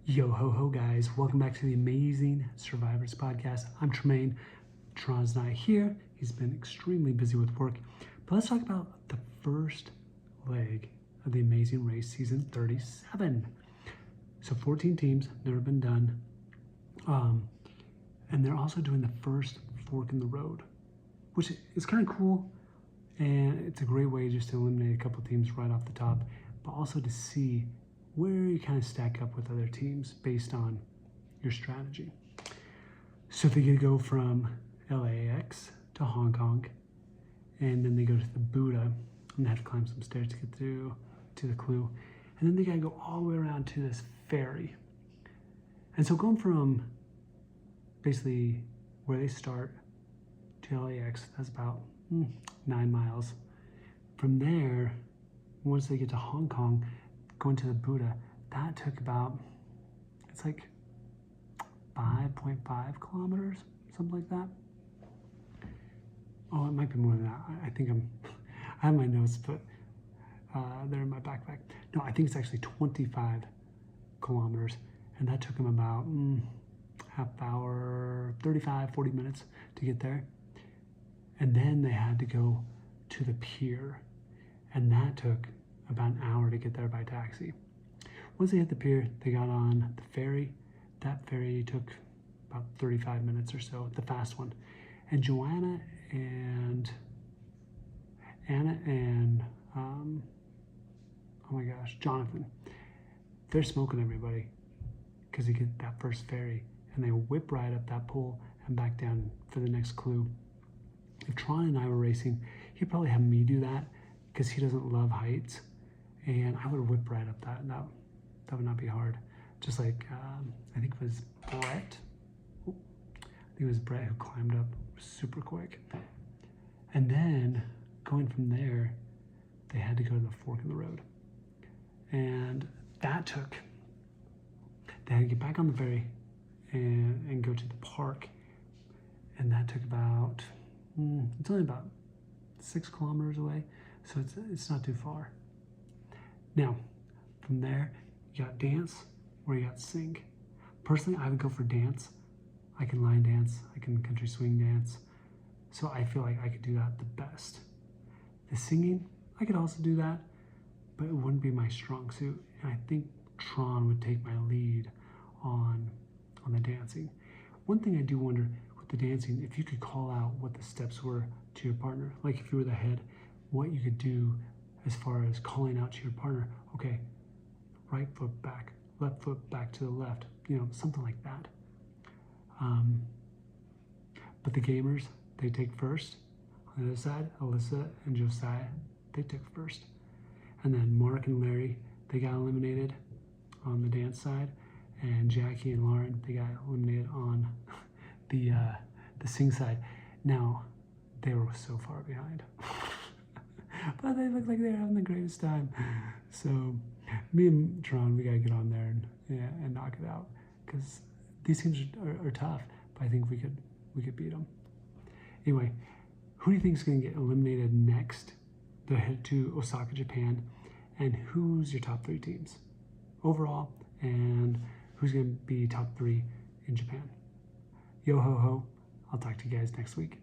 Yo ho ho guys, welcome back to the Amazing Survivors podcast. I'm Tremaine. Tron's not here. He's been extremely busy with work. But let's talk about the first leg of the Amazing Race season 37. So 14 teams, never been done. And they're also doing the first fork in the road, which is kind of cool. And it's a great way just to eliminate a couple teams right off the top, but also to see where you kind of stack up with other teams based on your strategy. So they get to go from LAX to Hong Kong, and then they go to the Buddha, and they have to climb some stairs to get to the clue. And then they gotta go all the way around to this ferry. And so going from basically where they start to LAX, that's about 9 miles. From there, once they get to Hong Kong, going to the Buddha, that took about, it's like 5.5 kilometers, something like that. Oh, it might be more than that. I think I have my notes, but they're in my backpack. No, I think it's actually 25 kilometers, and that took them about half hour, 35, 40 minutes to get there. And then they had to go to the pier, and that took about an hour to get there by taxi. Once they hit the pier, they got on the ferry. That ferry took about 35 minutes or so, the fast one. And Joanna and Anna and, oh my gosh, Jonathan, they're smoking everybody because they get that first ferry and they whip right up that pole and back down for the next clue. If Tron and I were racing, he'd probably have me do that because he doesn't love heights. And I would whip right up that would not be hard. Just like, I think it was Brett. I think it was Brett who climbed up super quick. And then going from there, they had to go to the fork in the road. And that took, they had to get back on the ferry and go to the park. And that took about, it's only about 6 kilometers away. So it's not too far. Now, from there, you got dance or you got sing. Personally, I would go for dance. I can line dance, I can country swing dance. So I feel like I could do that the best. The singing, I could also do that, but it wouldn't be my strong suit. And I think Tron would take my lead on the dancing. One thing I do wonder with the dancing, if you could call out what the steps were to your partner, like if you were the head, what you could do as far as calling out to your partner, okay, right foot back, left foot back to the left, something like that. But the gamers, they take first. On the other side, Alyssa and Josiah, they took first. And then Mark and Larry, they got eliminated on the dance side. And Jackie and Lauren, they got eliminated on the sing side. Now, they were so far behind. But they look like they're having the greatest time. So me and Tron, we gotta get on there and knock it out because these teams are tough. But I think we could beat them. Anyway, who do you think is gonna get eliminated next? They'll head to Osaka, Japan, and who's your top 3 teams overall, and who's gonna be top 3 in Japan? Yo ho ho! I'll talk to you guys next week.